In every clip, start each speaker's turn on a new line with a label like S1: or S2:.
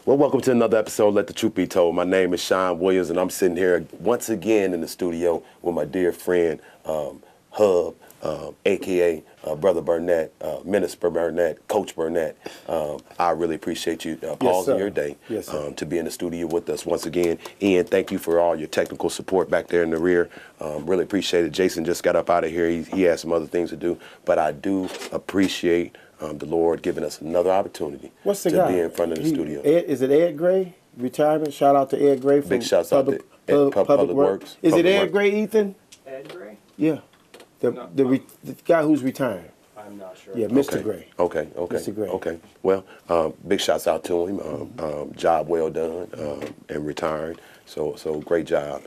S1: Well, welcome to another episode of Let the Truth Be Told. My name is Sean Williams, and I'm sitting here once again in the studio with my dear friend, Hub, a.k.a. Brother Burnett, Minister Burnett, Coach Burnett. I really appreciate you pausing your day to be in the studio with us once again. Ian, thank you for all your technical support back there in the rear. Really appreciate it. Jason just got up out of here. He has some other things to do, but I do appreciate the Lord giving us another opportunity to be in front of the studio.
S2: Is it Ed Gray? Retirement? Shout out to Ed Gray from
S1: Big shouts out to Public Works.
S2: Is it Ed Gray, Ethan?
S3: Ed Gray?
S2: Yeah. The guy who's retiring.
S3: I'm not sure.
S2: Yeah, Mr. Gray.
S1: Okay.
S2: Mr. Gray.
S1: Okay. Well, big shouts out to him. Job well done and retiring. So great job.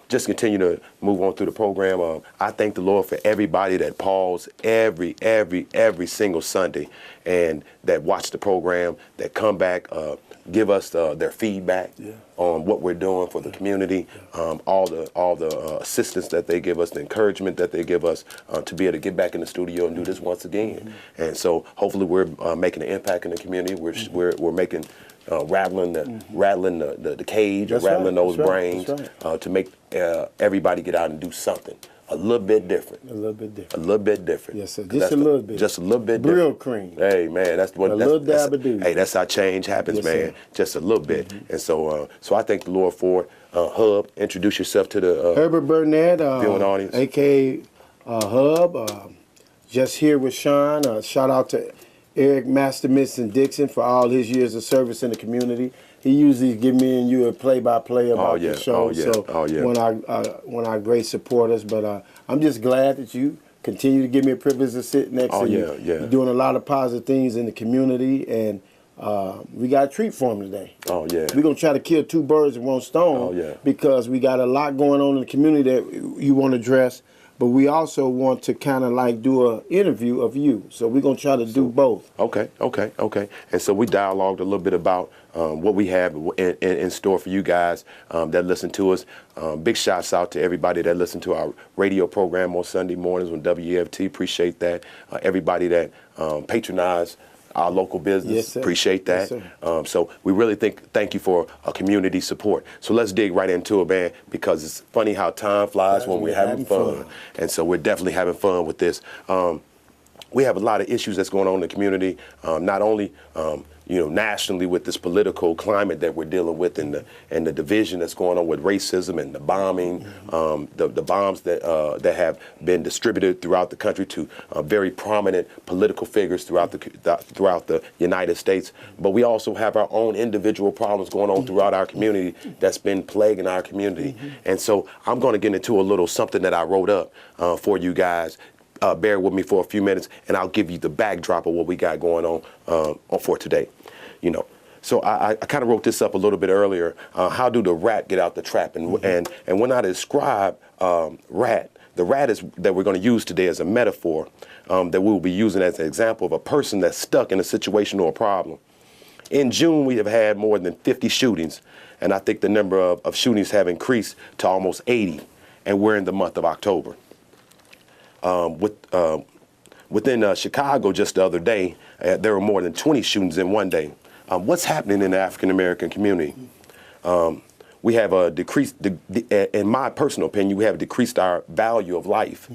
S1: Just continue to move on through the program. I thank the Lord for everybody that pause every single Sunday and that watch the program, that come back, give us their feedback on what we're doing for the community, all the assistance that they give us, the encouragement that they give us to be able to get back in the studio and do this once again. And so hopefully we're making an impact in the community. We're making rattling the cage, or rattling those brains to make everybody get out and do something a little bit different.
S2: A little bit different.
S1: A little bit different.
S2: Yes, sir. Just a little bit.
S1: Just a little bit
S2: Brill
S1: different.
S2: cream.
S1: Hey, man, that's what.
S2: A little dab of dew.
S1: Hey, that's how change happens, man. Sir. Just a little bit. And so I thank the Lord for it. Hub, introduce yourself to the
S2: Herbert Burnett,
S1: viewing audience.
S2: A.K.A. Hub. Just here with Sean. Shout out to Eric Masterson Dixon for all his years of service in the community. He usually give me and you a play-by-play about the show. One of our great supporters. But I'm just glad that you continue to give me a privilege to sit next to you. You're doing a lot of positive things in the community, and we got a treat for him today. We're going to try to kill two birds with one stone because we got a lot going on in the community that you want to address. But we also want to kind of like do an interview of you. So we're going to try to do both. Okay. And so we dialogued a little bit about what we have in store for you guys that listen to us. Big shouts out to everybody that listen to our radio program on Sunday mornings on WEFT. Appreciate that. Everybody that patronize our local business, appreciate that. So we really thank you for community support. So let's dig right into it, man, because it's funny how time flies when we're having fun. And so we're definitely having fun with this. We have a lot of issues that's going on in the community, not only nationally with this political climate that we're dealing with and the division that's going on with racism and the bombing, the bombs that have been distributed throughout the country to very prominent political figures throughout the United States. But we also have our own individual problems going on throughout our community that's been plaguing our community. And so I'm going to get into a little something that I wrote up for you guys. Bear with me for a few minutes, and I'll give you the backdrop of what we got going on for today. So I kind of wrote this up a little bit earlier. How do the rat get out the trap? And when I describe rat, the rat is that we're going to use today as a metaphor that we'll be using as an example of a person that's stuck in a situation or a problem. In June, we have had more than 50 shootings, and I think the number of shootings have increased to almost 80, and we're in the month of October. Within Chicago just the other day, there were more than 20 shootings in one day. What's happening in the African-American community? We have a decreased, in my personal opinion, we have decreased our value of life.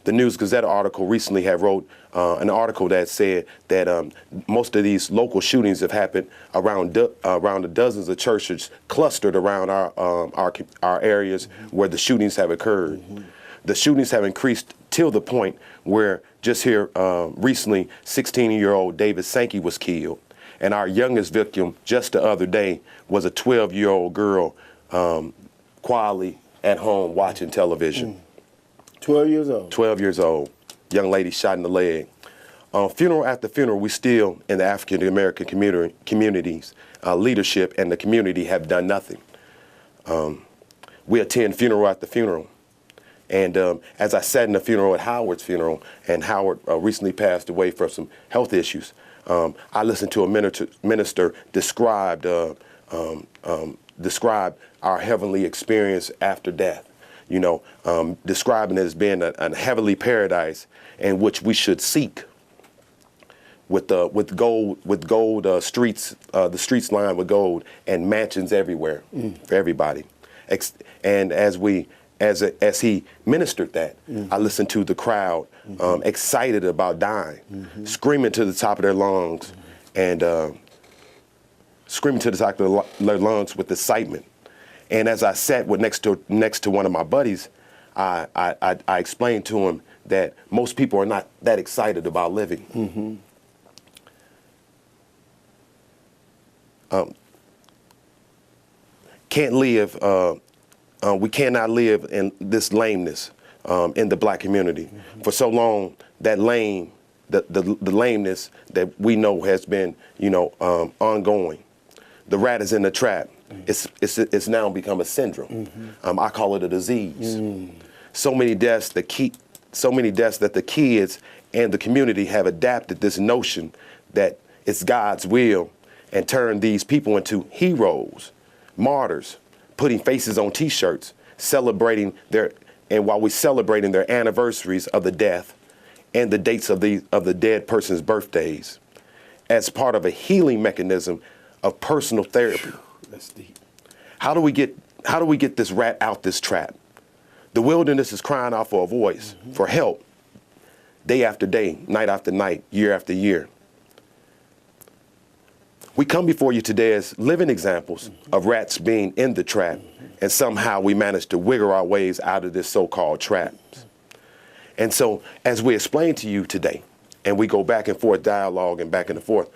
S2: The News Gazette article recently had wrote an article that said that most of these local shootings have happened around the dozens of churches clustered around our areas where the shootings have occurred. The shootings have increased till the point where just here recently, 16-year-old David Sankey was killed. And our youngest victim just the other day was a 12-year-old girl quietly at home watching television. 12 years old?
S1: 12 years old. Young lady shot in the leg. Funeral after funeral, we still, in the African-American communities, leadership and the community have done nothing. We attend funeral after funeral. And as I sat in the funeral at Howard's funeral, and Howard recently passed away for some health issues, I listened to a minister describe our heavenly experience after death. Describing it as being a heavenly paradise in which we should seek with gold streets, the streets lined with gold, and mansions everywhere for everybody. And as he ministered that, I listened to the crowd excited about dying, screaming to the top of their lungs, and screaming to the top of their lungs with excitement. And as I sat next to one of my buddies, I explained to him that most people are not that excited about living. Can't live. We cannot live in this lameness in the black community. For so long, that the lameness that we know has been, ongoing. The rat is in the trap. It's now become a syndrome. I call it a disease. So many deaths that the kids and the community have adapted this notion that it's God's will and turned these people into heroes, martyrs, putting faces on T-shirts, while we're celebrating their anniversaries of the death and the dates of the dead person's birthdays, as part of a healing mechanism of personal therapy.
S2: That's deep.
S1: How do we get this rat out this trap? The wilderness is crying out for a voice, for help, day after day, night after night, year after year. We come before you today as living examples of rats being in the trap, and somehow we manage to wiggle our ways out of this so-called trap. And so, as we explain to you today, and we go back and forth dialogue and back and forth,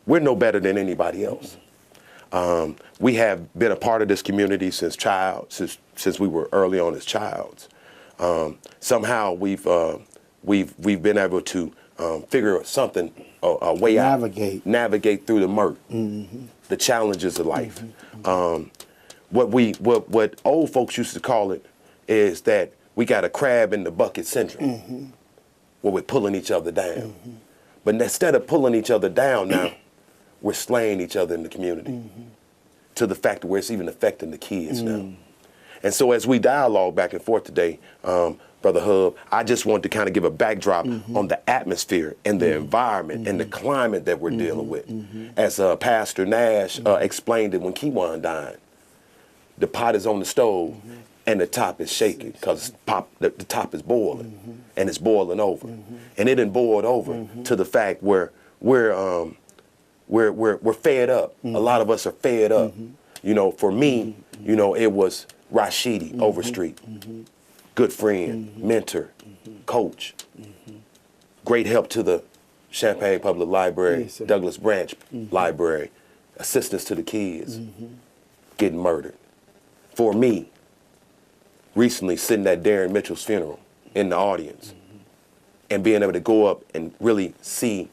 S1: we're no better than anybody else. We have been a part of this community since we were early on as childs. Somehow we've been able to figure something, a way navigate through the murk, the challenges of life. What old folks used to call it is that we got a crab in the bucket syndrome, where we're pulling each other down. But instead of pulling each other down now, we're slaying each other in the community, to the fact where it's even affecting the kids now. And so as we dialogue back and forth today, Brother Hub, I just wanted to kind of give a backdrop on the atmosphere and the environment and the climate that we're dealing with. As Pastor Nash explained it when Kewan died, the pot is on the stove and the top is shaking because the top is boiling and it's boiling over. And it done boiled over to the fact where we're fed up. A lot of us are fed up. For me, it was Rashidi Overstreet, good friend, mentor, coach, great help to the Champaign Public Library, Douglas Branch Library, assistance to the kids, getting murdered. For me, recently sitting at Darren Mitchell's funeral in the audience and being able to go up and really see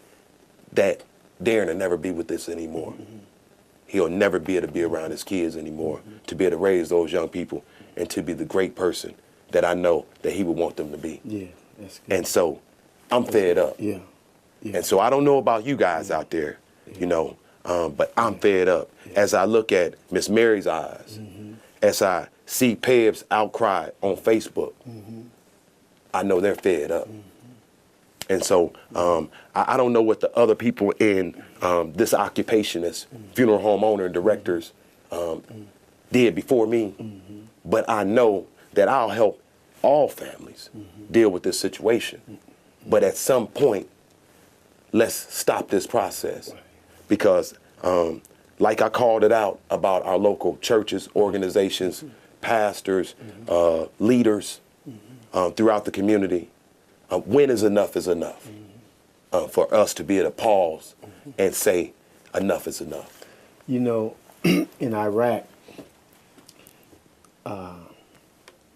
S1: that Darren will never be with us anymore. He'll never be able to be around his kids anymore, to be able to raise those young people and to be the great person that I know that he would want them to be.
S2: Yeah, that's good.
S1: And so I'm fed up.
S2: Yeah.
S1: And so I don't know about you guys out there, but I'm fed up. As I look at Miss Mary's eyes, as I see Peb's outcry on Facebook, I know they're fed up. And so I don't know what the other people in this occupation as funeral home owner and directors did before me, but I know that I'll help all families deal with this situation. But at some point, let's stop this process, because like I called it out about our local churches, organizations, pastors, leaders throughout the community, when is enough for us to be able to pause and say enough is enough.
S2: In Iraq,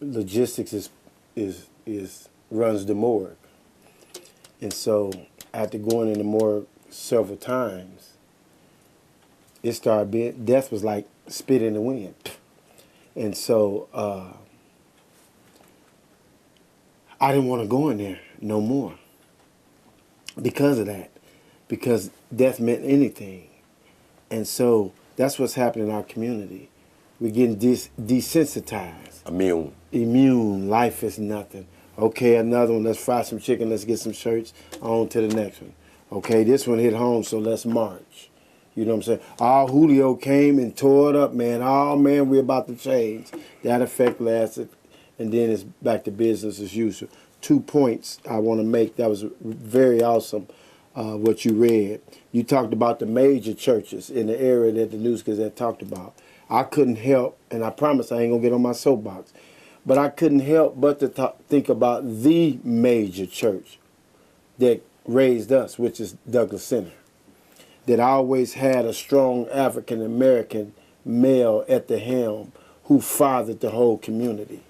S2: logistics is runs the morgue, and so after going in the morgue several times, it started being, death was like spit in the wind, and so I didn't want to go in there no more because of that, because death meant anything. And so that's what's happening in our community. We're getting desensitized. Immune. Life is nothing. Okay, another one. Let's fry some chicken. Let's get some shirts. On to the next one. Okay, this one hit home, so let's march. You know what I'm saying? All Julio came and tore it up, man. Oh, man, we're about to change. That effect lasted, and then it's back to business as usual. 2 points I want to make. That was very awesome, what you read. You talked about the major churches in the area that the News Gazette talked about. I couldn't help, and I promise I ain't going to get on my soapbox, but I couldn't help but to think about the major church that raised us, which is Douglas Center, that always had a strong African-American male at the helm who fathered the whole community.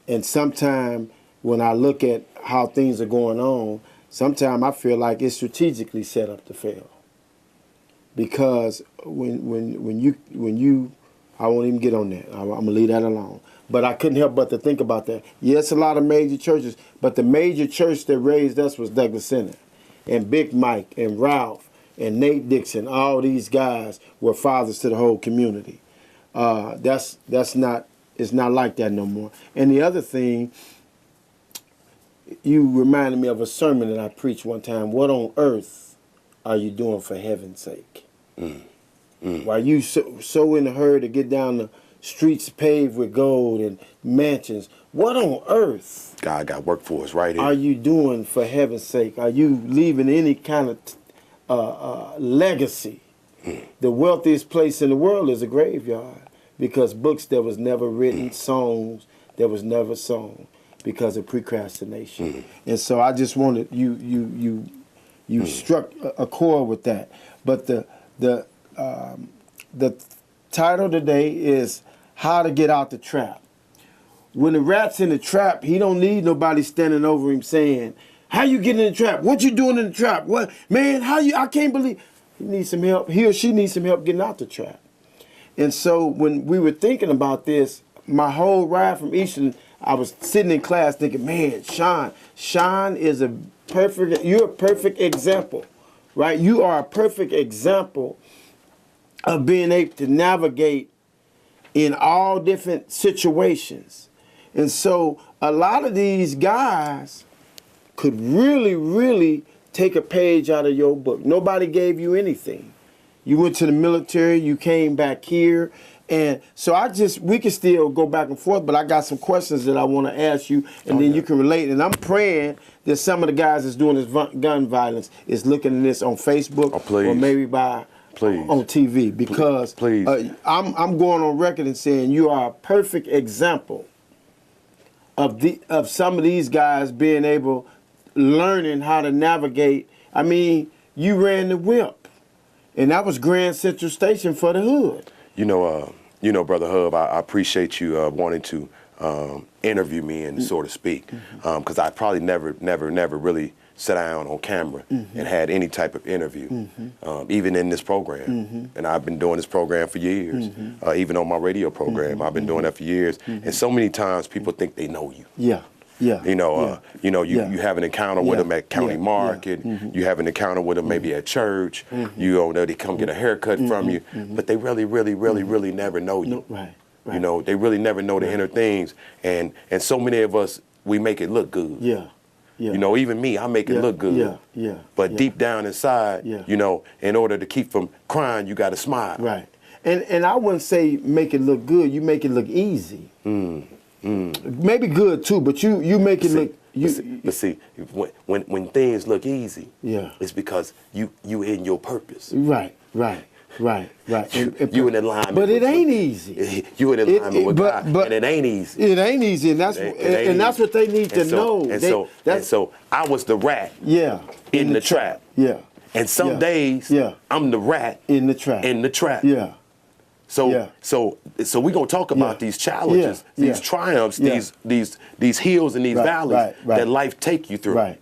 S2: And sometimes when I look at how things are going on, sometimes I feel like it's strategically set up to fail. Because when you I won't even get on that. I'm gonna leave that alone. But I couldn't help but to think about that. Yes, a lot of major churches, but the major church that raised us was Douglas Center. And Big Mike and Ralph and Nate Dixon, all these guys were fathers to the whole community. It's not like that no more. And the other thing, you reminded me of a sermon that I preached one time. What on earth are you doing for heaven's sake? While you so in a hurry to get down the streets paved with gold and mansions, what on earth
S1: God got work for us right here.
S2: are you doing for heaven's sake? Are you leaving any kind of legacy? The wealthiest place in the world is a graveyard, because books that was never written, songs that was never sung because of procrastination. And so I just wanted you struck a chord with that. But the title today is How to Get Out the Trap. When the rat's in the trap, he don't need nobody standing over him saying, how you getting in the trap? What you doing in the trap? What, man, I can't believe. He needs some help. He or she needs some help getting out the trap. And so when we were thinking about this, my whole ride from Eastern, I was sitting in class thinking, man, Sean is you're a perfect example, right? You are a perfect example of being able to navigate in all different situations. And so a lot of these guys could really, really take a page out of your book. Nobody gave you anything. You went to the military, you came back here. And so we can still go back and forth, but I got some questions that I want to ask you, and then you can relate. And I'm praying that some of the guys that's doing this gun violence is looking at this on Facebook or maybe on TV, because
S1: please.
S2: I'm going on record and saying you are a perfect example of some of these guys being able, learning how to navigate. I mean, you ran the whip, and that was Grand Central Station for the hood.
S1: You know, Brother Hub, I appreciate you wanting to interview me, and so to speak, because I probably never really sat down on camera and had any type of interview, even in this program. And I've been doing this program for years, even on my radio program. I've been doing that for years. And so many times people think they know you.
S2: Yeah. Yeah.
S1: You have an encounter with them at County Market. You have an encounter with them maybe at church. You know, they come get a haircut from you, but they really never know you.
S2: Right.
S1: You know, they really never know the inner things. And so many of us, we make it look good.
S2: Yeah.
S1: You know, even me, I make it look good. But deep down inside, you know, in order to keep from crying, you got to smile.
S2: Right. And I wouldn't say make it look good. You make it look easy. Maybe good too, but you make it look.
S1: But see, when things look easy, it's because you in your purpose.
S2: Right.
S1: You in alignment.
S2: But it ain't easy.
S1: You in alignment with God, and it ain't easy.
S2: It ain't easy, and that's what they need to know.
S1: So I was the rat. In the trap. And some days I'm the rat
S2: in the trap.
S1: So we're gonna talk about these challenges, these triumphs, these hills and these valleys that life take you through.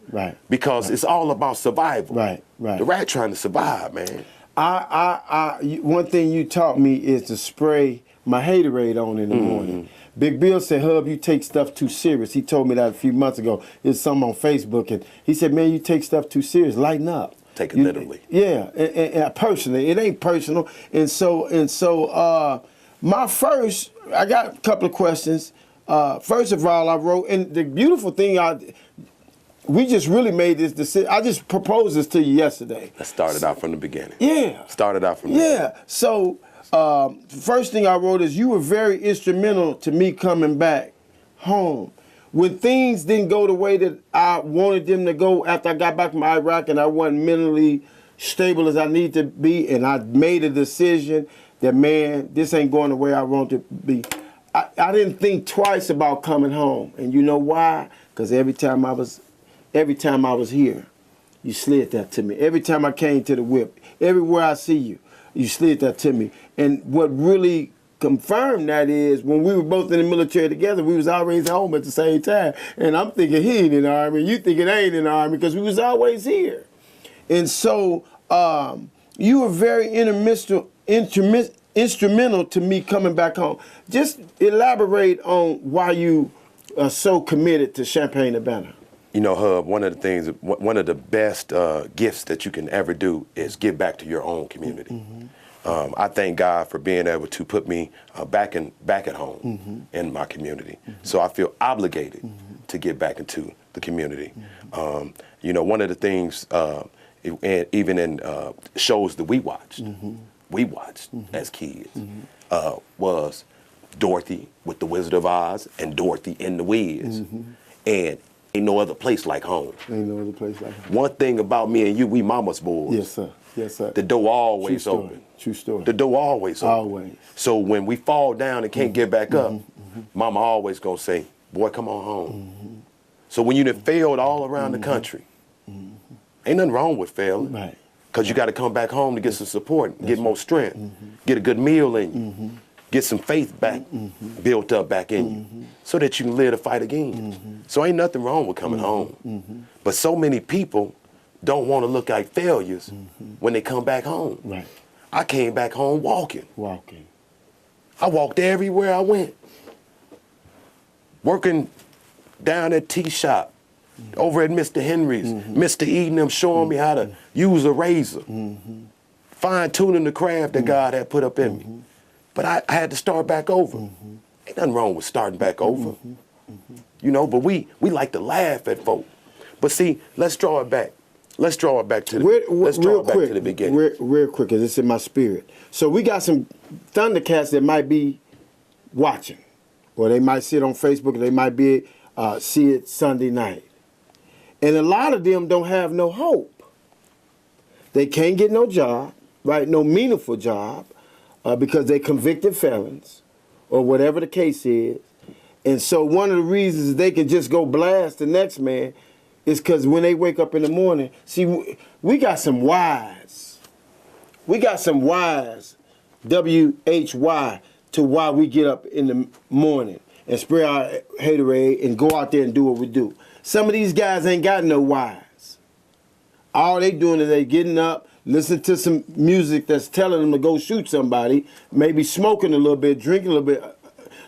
S1: Because it's all about survival. The rat trying to survive, man.
S2: One thing you taught me is to spray my haterade on in the morning. Big Bill said, Hub, you take stuff too serious. He told me that a few months ago. There's something on Facebook, and he said, man, you take stuff too serious. Lighten up.
S1: Take it literally.
S2: Yeah, and personally, it ain't personal. And so, I got a couple of questions. First of all, I wrote, and the beautiful thing, we just really made this decision. I just proposed this to you yesterday.
S1: Let's start it out from the beginning.
S2: Yeah.
S1: Started out from the beginning.
S2: Yeah. So first thing I wrote is you were very instrumental to me coming back home. When things didn't go the way that I wanted them to go after I got back from Iraq and I wasn't mentally stable as I need to be, and I made a decision that, man, this ain't going the way I want it to be. I didn't think twice about coming home. And you know why? Because every time I was here, you slid that to me. Every time I came to the whip, everywhere I see you, you slid that to me. And what really confirmed that is when we were both in the military together, we was always home at the same time. And I'm thinking he ain't in the Army, you thinking I ain't in the Army, because we was always here. And so you were very instrumental to me coming back home. Just elaborate on why you are so committed to Champaign-Urbana.
S1: You know, Hub, one of the best gifts that you can ever do is give back to your own community. Mm-hmm. I thank God for being able to put me back at home mm-hmm. in my community. Mm-hmm. So I feel obligated mm-hmm. to get back into the community. Mm-hmm. You know, one of the things, even in shows that we watched mm-hmm. as kids, mm-hmm. Was Dorothy with the Wizard of Oz and Dorothy in the Wiz. Mm-hmm. And ain't no other place like home.
S2: Ain't no other place like home.
S1: One thing about me and you, we mama's boys.
S2: Yes, sir. Yes, sir.
S1: The door always open.
S2: True story.
S1: The door always open.
S2: Always.
S1: So when we fall down and can't
S2: mm-hmm.
S1: get back up,
S2: mm-hmm.
S1: mama always gonna say, boy, come on home. Mm-hmm. So when you done failed all around mm-hmm. the country, mm-hmm. ain't nothing wrong with failing.
S2: Right.
S1: Because you got to come back home to get some support,
S2: That's
S1: get more strength, mm-hmm. get a good meal in you, mm-hmm. get some faith back, mm-hmm. built up back in mm-hmm. you, so that you can live the fight again. Mm-hmm. So ain't nothing wrong with coming mm-hmm. home. Mm-hmm. But so many people don't want to look like failures mm-hmm. when they come back home.
S2: Right.
S1: I came back home walking.
S2: I
S1: walked everywhere I went. Working down at Tea Shop, mm-hmm. over at Mr. Henry's, mm-hmm. Mr. Eden them showing mm-hmm. me how to use a razor, mm-hmm. fine-tuning the craft that mm-hmm. God had put up in mm-hmm. me. But I had to start back over. Mm-hmm. Ain't nothing wrong with starting back over. Mm-hmm. Mm-hmm. You know, but we like to laugh at folk. But see, let's draw it back. Let's draw it back to the beginning.
S2: Real quick, because it's in my spirit. So we got some Thundercats that might be watching, or they might see it on Facebook, or they might be see it Sunday night. And a lot of them don't have no hope. They can't get no job, right? No meaningful job, because they convicted felons, or whatever the case is. And so one of the reasons they can just go blast the next man is because when they wake up in the morning, see, we got some whys. We got some whys, W-H-Y, to why we get up in the morning and spray our haterade and go out there and do what we do. Some of these guys ain't got no whys. All they doing is they getting up, listen to some music that's telling them to go shoot somebody, maybe smoking a little bit, drinking a little bit.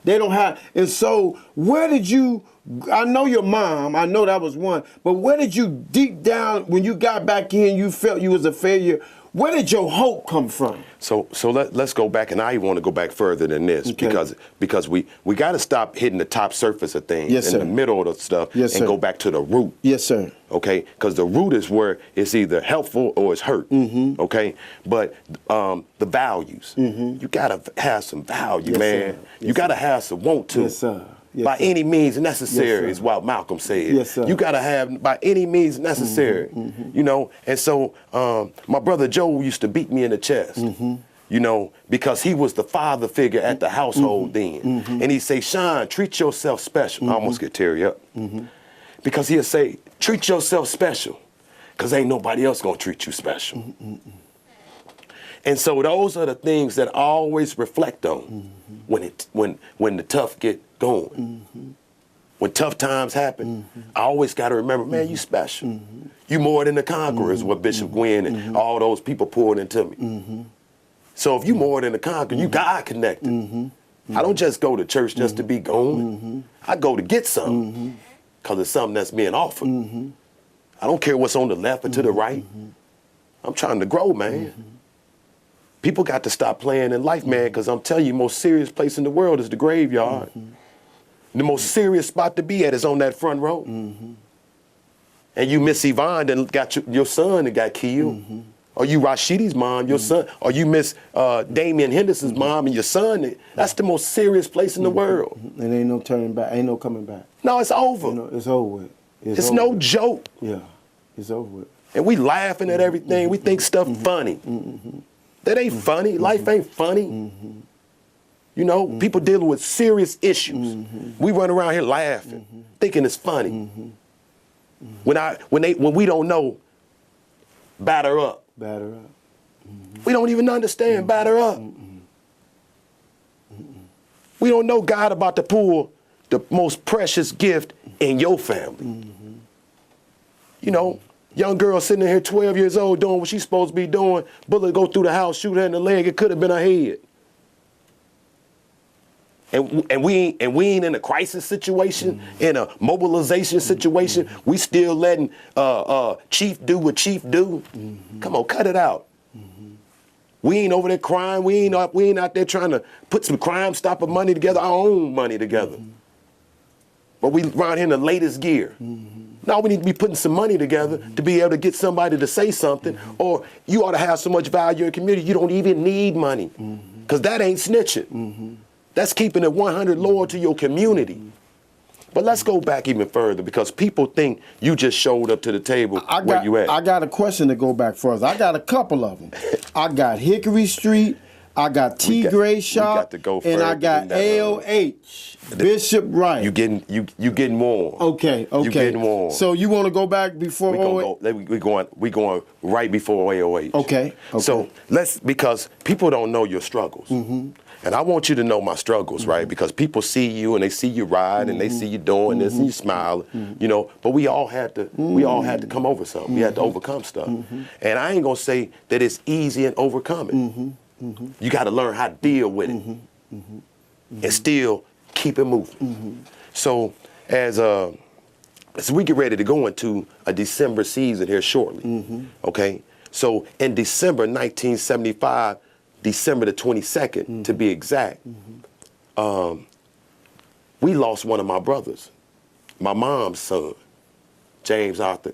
S2: They don't have, and so where did you, I know your mom, I know that was one, but where did you deep down, when you got back in, you felt you was a failure, where did your hope come from?
S1: So let's go back, and I even want to go back further than this, okay. because we got to stop hitting the top surface of things,
S2: yes,
S1: in the middle of the stuff,
S2: yes,
S1: and
S2: sir.
S1: Go back to the root.
S2: Yes, sir.
S1: Okay, because the root is where it's either helpful or it's hurt. Mm-hmm. Okay, but the values, mm-hmm. you gotta have some value, yes, man. Yes, you gotta have some want to.
S2: Yes, sir. Yes,
S1: by
S2: sir.
S1: Any means necessary,
S2: yes,
S1: is what Malcolm said.
S2: Yes, sir.
S1: You gotta have by any means necessary. Mm-hmm, mm-hmm. You know, and so my brother Joe used to beat me in the chest. Mm-hmm. You know, because he was the father figure at the household mm-hmm. then. Mm-hmm. And he'd say, Sean, treat yourself special. Mm-hmm. I almost get teary up. Mm-hmm. Because he'd say, treat yourself special, because ain't nobody else gonna treat you special. Mm-hmm. And so those are the things that I always reflect on mm-hmm. when the tough get going. Mm-hmm. When tough times happen, mm-hmm. I always gotta remember, man, you special. Mm-hmm. You more than the conquerors, mm-hmm. what Bishop Gwynn and mm-hmm. all those people poured into me. Mm-hmm. So if you more than the conqueror, you God connected. Mm-hmm. I don't just go to church just to be going. Mm-hmm. I go to get something, because it's something that's being offered. Mm-hmm. I don't care what's on the left or to the right. Mm-hmm. I'm trying to grow, man. Mm-hmm. People got to stop playing in life, man, because I'm telling you, the most serious place in the world is the graveyard. Mm-hmm. The most serious spot to be at is on that front row. Mm-hmm. and you miss Yvonne and got your son that got killed. Or you Rashidi's mom, your son, or you miss Damian Henderson's mom and your son. That's the most serious place in the world.
S2: And ain't no turning back, ain't no coming back.
S1: No, it's over.
S2: You know, it's over with.
S1: It's
S2: over
S1: no
S2: with.
S1: joke.
S2: Yeah, it's over with.
S1: And we laughing at everything. We think stuff funny. That ain't funny. Life ain't funny. You know, people dealing with serious issues. We run around here laughing, thinking it's funny. When we don't know, batter up.
S2: Batter up.
S1: We don't even understand batter up. We don't know God about to pull the most precious gift in your family. You know, young girl sitting in here 12 years old doing what she's supposed to be doing, bullet go through the house, shoot her in the leg, it could have been her head. And we ain't in a crisis situation, in a mobilization situation. We still letting Chief do what Chief do. Come on, cut it out. We ain't over there crying. We ain't out there trying to put some Crime Stopper money together, our own money together. But we around here in the latest gear. Now we need to be putting some money together to be able to get somebody to say something, or you ought to have so much value in the community you don't even need money, because that ain't snitching. That's keeping it 100 loyal to your community. But let's go back even further, because people think you just showed up to the table where you at.
S2: I got a question to go back further. I got a couple of them. I got Hickory Street, I got T. Gray Shop, and I got AOH, Bishop Wright.
S1: You getting warm.
S2: Okay.
S1: You getting warm.
S2: So you want to go back before
S1: we going right before AOH.
S2: Okay.
S1: So because people don't know your struggles. And I want you to know my struggles, right? Because people see you and they see you ride and they see you doing this and you smile, you know. But we all had to come over something. We had to overcome stuff. And I ain't gonna say that it's easy and overcoming. You got to learn how to deal with it and still keep it moving. So as we get ready to go into a December season here shortly, okay? So in December 1975. December the 22nd, to be exact, we lost one of my brothers, my mom's son, James Arthur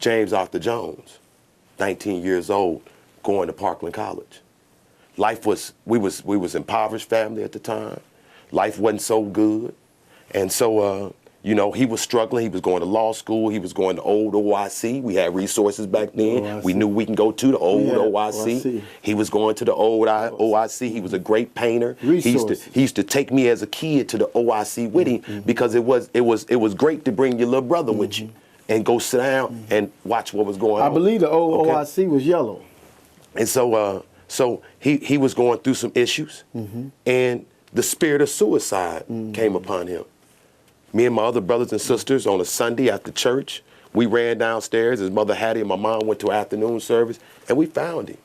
S1: Jones, 19 years old, going to Parkland College. We was impoverished family at the time. Life wasn't so good, and so you know, he was struggling. He was going to law school. He was going to old OIC. We had resources back then.
S2: OIC.
S1: We knew we can go to the old OIC. He was going to the old OIC. He was a great painter. He used to take me as a kid to the OIC with him because it was great to bring your little brother with you and go sit down and watch what was going on.
S2: I believe the old OIC was yellow.
S1: And so he was going through some issues, and the spirit of suicide came upon him. Me and my other brothers and sisters on a Sunday after church, we ran downstairs. His mother Hattie and my mom went to afternoon service, and we found him.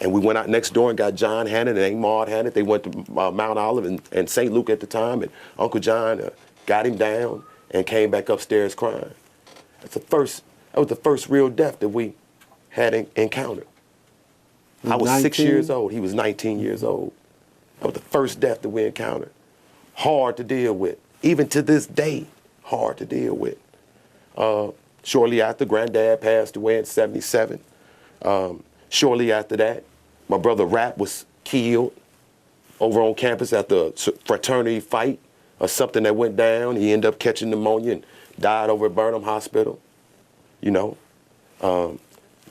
S1: And we went out next door and got John Hannon and Aunt Maud Hannon. They went to Mount Olive and St. Luke at the time, and Uncle John got him down and came back upstairs crying. That was the first real death that we had encountered. I was 6 years old. He was 19 years old. That was the first death that we encountered. Hard to deal with. Even to this day, hard to deal with. Shortly after, Granddad passed away in '77. Shortly after that, my brother Rap was killed over on campus at the fraternity fight or something that went down. He ended up catching pneumonia and died over at Burnham Hospital. You know,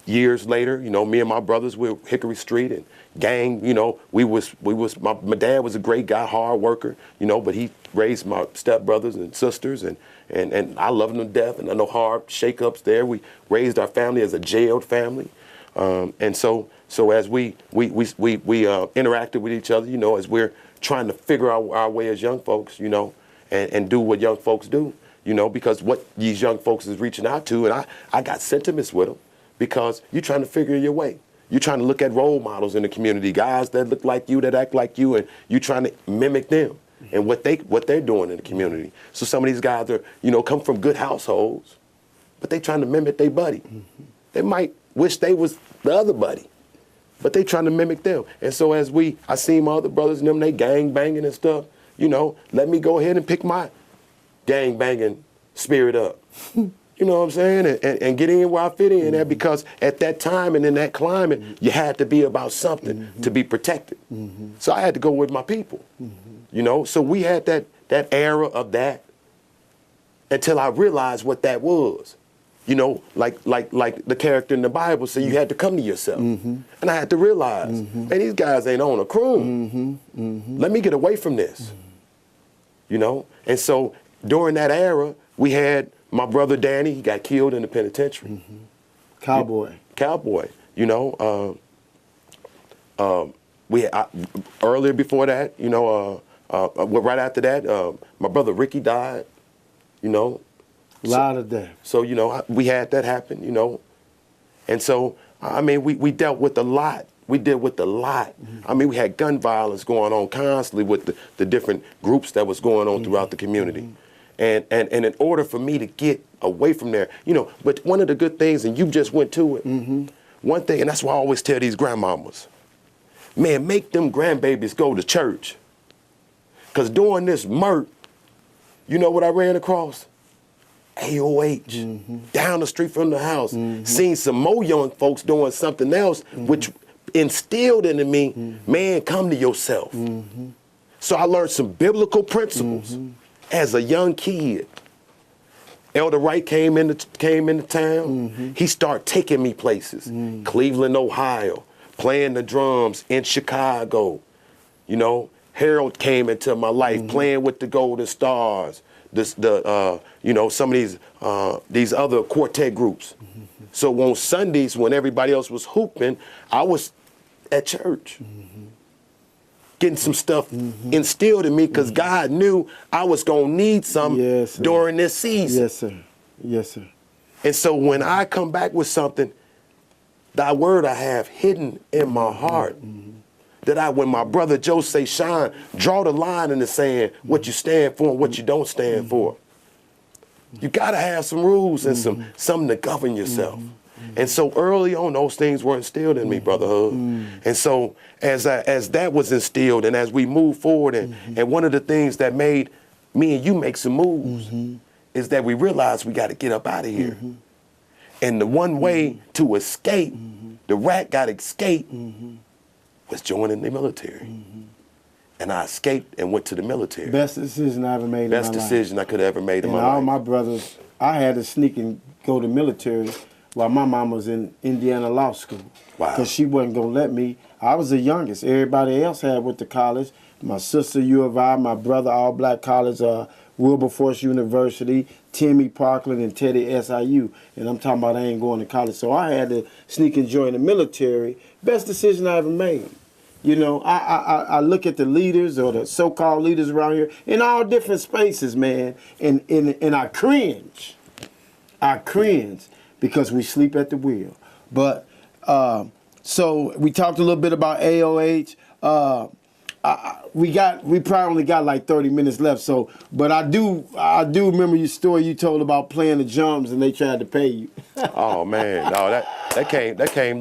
S1: years later, you know, me and my brothers were Hickory Street and gang. You know, my dad was a great guy, hard worker. You know, but he raised my stepbrothers and sisters, and I love them to death, and I know hard shakeups there. We raised our family as a jailed family, and so as we interacted with each other, you know, as we're trying to figure out our way as young folks, you know, and do what young folks do, you know, because what these young folks is reaching out to, and I got sentiments with them, because you're trying to figure your way. You're trying to look at role models in the community, guys that look like you, that act like you, and you're trying to mimic them and what they're doing in the community. So some of these guys are, you know, come from good households, but they trying to mimic their buddy. They might wish they was the other buddy, but they trying to mimic them. And so as I seen my other brothers and them, they gang banging and stuff, you know, let me go ahead and pick my gang banging spirit up. You know what I'm saying? And get in where I fit in there, because at that time and in that climate, you had to be about something to be protected. So I had to go with my people. You know, so we had that era of that until I realized what that was. You know, like the character in the Bible said, you had to come to yourself. And I had to realize, man, these guys ain't on a croon. Let me get away from this. You know? And so during that era, we had my brother Danny, he got killed in the penitentiary.
S2: Cowboy.
S1: Cowboy, you know. Earlier before that, you know, right after that, my brother Ricky died, you know.
S2: A lot of that.
S1: So, you know, we had that happen, you know. And so, I mean, we dealt with a lot. We dealt with a lot. I mean, we had gun violence going on constantly with the different groups that was going on throughout the community. And in order for me to get away from there, you know, but one of the good things, and you just went to it, one thing, and that's why I always tell these grandmamas, man, make them grandbabies go to church. Because during this murk, you know what I ran across? AOH, down the street from the house, seen some more young folks doing something else, which instilled into me, man, come to yourself. So I learned some biblical principles as a young kid. Elder Wright came into town. He started taking me places. Cleveland, Ohio, playing the drums in Chicago. You know, Harold came into my life, playing with the Golden Stars. You know, some of these other quartet groups. So on Sundays, when everybody else was hooping, I was at church, getting some stuff instilled in me, because God knew I was gonna need some during this season.
S2: Yes, sir. Yes, sir.
S1: And so when I come back with something, thy word I have hidden in my heart, that when my brother Joe say, Sean, draw the line in the sand, what you stand for and what you don't stand for. You gotta have some rules and something to govern yourself. And so early on, those things were instilled in me, Brother Hug. And so as that was instilled, and as we move forward, and one of the things that made me and you make some moves is that we realized we got to get up out of here. And the one way to escape, the rat got escape, was joining the military. And I escaped and went to the military.
S2: Best decision I ever made in my life.
S1: Best decision I could have ever made in my life.
S2: And all my brothers, I had to sneak and go to military while my mom was in Indiana Law School.
S1: Wow.
S2: Because she wasn't going to let me. I was the youngest. Everybody else had went to college. My sister, U of I, my brother, all black college, Wilberforce University, Timmy Parkland, and Teddy SIU. And I'm talking about I ain't going to college. So I had to sneak and join the military. Best decision I ever made. You know, I look at the leaders or the so-called leaders around here in all different spaces, man, and I cringe. I cringe because we sleep at the wheel. But so we talked a little bit about AOH. We probably only got like 30 minutes left. So, but I do remember your story you told about playing the drums and they tried to pay you.
S1: Oh man, no, that came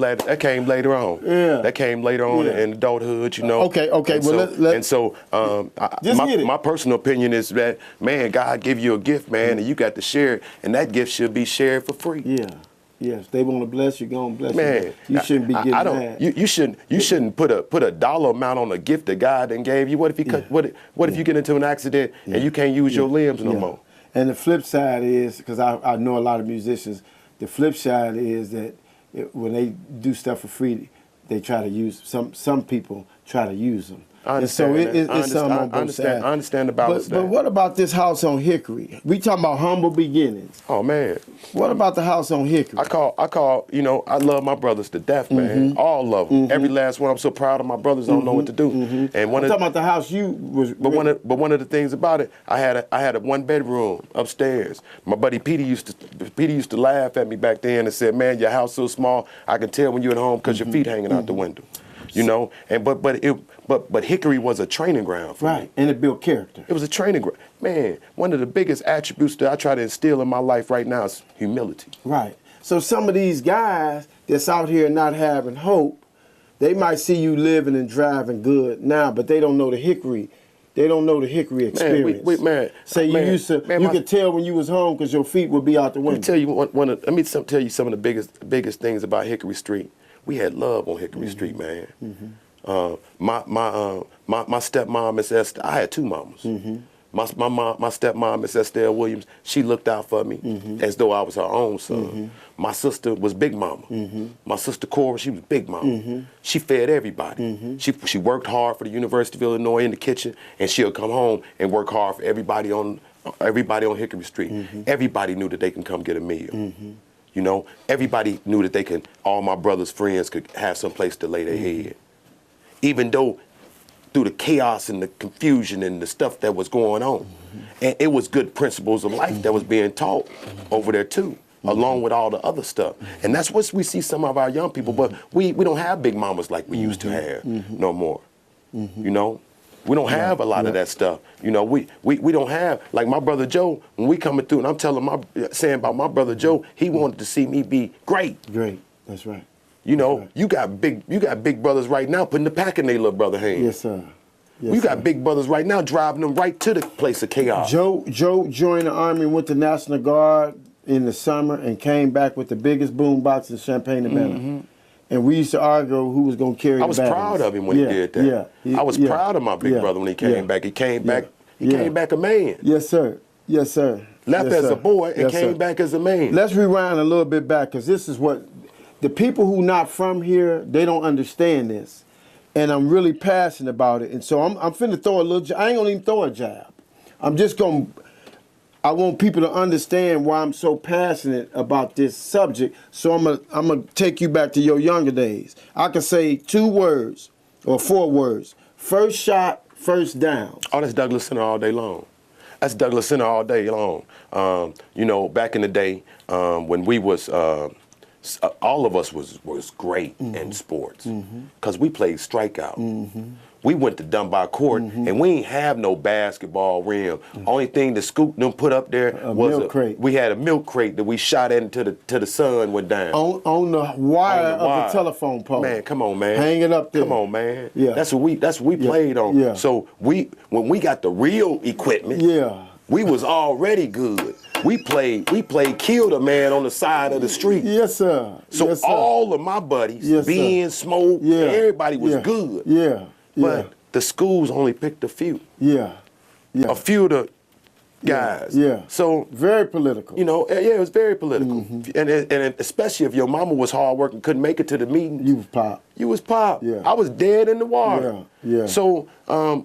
S1: later on.
S2: Yeah,
S1: that came later on in adulthood, you know.
S2: Okay.
S1: And so, my personal opinion is that, man, God give you a gift, man, and you got to share it, and that gift should be shared for free.
S2: Yeah. Yes, they want to bless you, gonna bless
S1: man,
S2: you. You shouldn't be getting mad.
S1: You shouldn't put a dollar amount on a gift that God then gave you. What if if you get into an accident and you can't use your limbs no more?
S2: And the flip side is, because I know a lot of musicians, the flip side is that when they do stuff for free, they try to use some people try to use them.
S1: I understand.
S2: It's something on both sides.
S1: I understand the balance.
S2: But what about this house on Hickory? We talking about humble beginnings.
S1: Oh man.
S2: What about the house on Hickory?
S1: I call, you know, I love my brothers to death, man. All of them. Every last one. I'm so proud of my brothers. I don't know what to do. And
S2: I'm talking about the house you was.
S1: But one of the things about it, I had a 1-bedroom upstairs. My buddy Peter used to laugh at me back then and said, "Man, your house so small, I can tell when you're at home because your feet hanging out the window." You know, and but Hickory was a training ground for me.
S2: And it built character.
S1: It was a training ground. Man, one of the biggest attributes that I try to instill in my life right now is humility.
S2: Right. So some of these guys that's out here not having hope, they might see you living and driving good now, but they don't know the Hickory they don't know the Hickory experience.
S1: Man,
S2: Say you used to, you could tell when you was home because your feet would be out the window.
S1: Let me tell you some of the biggest things about Hickory Street. We had love on Hickory Street, man. My stepmom, Miss Esther, I had two mamas. My stepmom, Miss Estelle Williams, she looked out for me as though I was her own son. My sister was Big Mama. My sister Cora, she was Big Mama. She fed everybody. She worked hard for the University of Illinois in the kitchen, and she'll come home and work hard for everybody on Hickory Street. Everybody knew that they can come get a meal. You know, everybody knew that all my brother's friends could have some place to lay their head. Even though through the chaos and the confusion and the stuff that was going on. And it was good principles of life that was being taught over there too, along with all the other stuff. And that's what we see some of our young people, but we don't have big mamas like we used to have no more. You know? We don't have a lot of that stuff. You know, we don't have, like my brother Joe, when we coming through, and I'm saying about my brother Joe, he wanted to see me be great.
S2: Great, that's right.
S1: You know, you got big brothers right now putting the pack in their little brother hand.
S2: Yes, sir. Yes,
S1: you got big brothers right now driving them right to the place of chaos.
S2: Joe joined the Army and went to National Guard in the summer and came back with the biggest boom box in Champaign-Urbana. And we used to argue who was going to carry the
S1: I was proud of him when he did that. I was proud of my big brother when he came back. He came back a man.
S2: Yes, sir. Yes, sir.
S1: Left as a boy and came back as a man.
S2: Let's rewind a little bit back, because this is what the people who not from here, they don't understand this. And I'm really passionate about it. And so I'm finna throw a little, I ain't gonna even throw a jab. I want people to understand why I'm so passionate about this subject. So I'm gonna take you back to your younger days. I could say 2 words or 4 words. First shot, first down.
S1: Oh, that's Douglas Center all day long. That's Douglas Center all day long. You know, back in the day, when we was, all of us was great in sports because we played strikeout. We went to Dunbar Court and we ain't have no basketball rim. Only thing the scoop them put up there was
S2: milk crate.
S1: We had a milk crate that we shot into the sun went down.
S2: On the wire of the telephone pole.
S1: Man, come on, man.
S2: Hang it up there.
S1: Come on, man.
S2: Yeah.
S1: That's what we played on.
S2: Yeah.
S1: So when we got the real equipment, we was already good. We played killed a man on the side of the street.
S2: Yes, sir.
S1: So
S2: yes, sir.
S1: all of my buddies, Ben, Smoke, everybody was good.
S2: Yeah.
S1: But the schools only picked a few.
S2: Yeah.
S1: A few of the guys.
S2: Yeah.
S1: So
S2: very political.
S1: You know, it was very political. And especially if your mama was hard working, couldn't make it to the meeting.
S2: You was pop.
S1: You was pop.
S2: Yeah.
S1: I was dead in the water.
S2: Yeah.
S1: So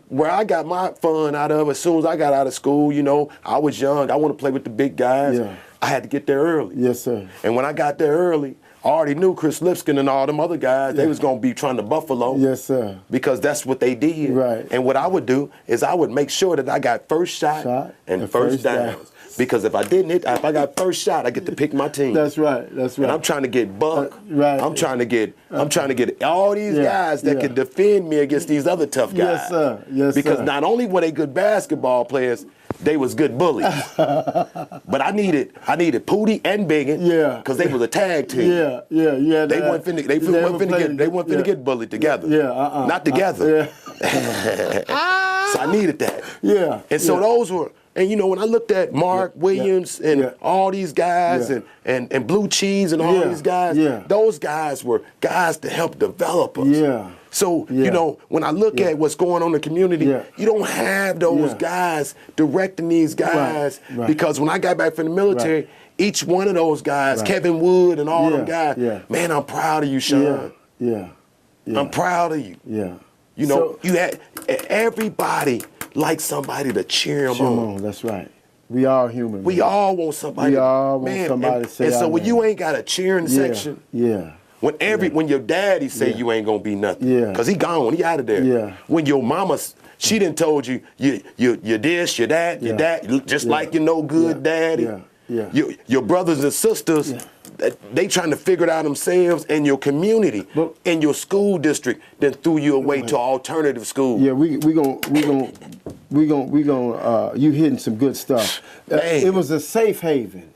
S1: where I got my fun out of, as soon as I got out of school, you know, I was young. I want to play with the big guys.
S2: Yeah.
S1: I had to get there early.
S2: Yes, sir.
S1: And when I got there early, I already knew Chris Lipscomb and all them other guys, they was going to be trying to buffalo.
S2: Yes, sir.
S1: Because that's what they did.
S2: Right.
S1: And what I would do is I would make sure that I got first shot and first downs. Because if I got first shot, I get to pick my team.
S2: That's right. That's right.
S1: And I'm trying to get Buck.
S2: Right.
S1: I'm trying to get all these guys that can defend me against these other tough guys.
S2: Yes, sir. Yes,
S1: because
S2: sir.
S1: not only were they good basketball players, they was good bullies. But I needed Pootie and Biggin.
S2: Yeah.
S1: Because they was a tag team.
S2: Yeah.
S1: They weren't finna get bullied together. Not together. So I needed that.
S2: Yeah.
S1: And so those were. And you know, when I looked at Mark Williams and all these guys and Blue Cheese and all these guys, those guys were guys to help develop us.
S2: Yeah.
S1: So, you know, when I look at what's going on in the community, you don't have those guys directing these guys.
S2: Right.
S1: Because when I got back from the military, each one of those guys, Kevin Wood and all them guys, man, I'm proud of you, Sean.
S2: Yeah.
S1: I'm proud of you.
S2: Yeah.
S1: You know, you had everybody like somebody to cheer them on.
S2: That's right. We all human.
S1: We all want somebody.
S2: We all want somebody to say
S1: and so
S2: our
S1: when
S2: name.
S1: you ain't got a cheering section, when your daddy say you ain't gonna be nothing, cause he gone, he out of there.
S2: Yeah.
S1: When your mama, she done told you this, you that, just like your no good daddy. Your brothers and sisters, they trying to figure it out themselves, and your community, and your school district, then threw you away to alternative school.
S2: Yeah, we gonna you hitting some good stuff. It was a safe haven.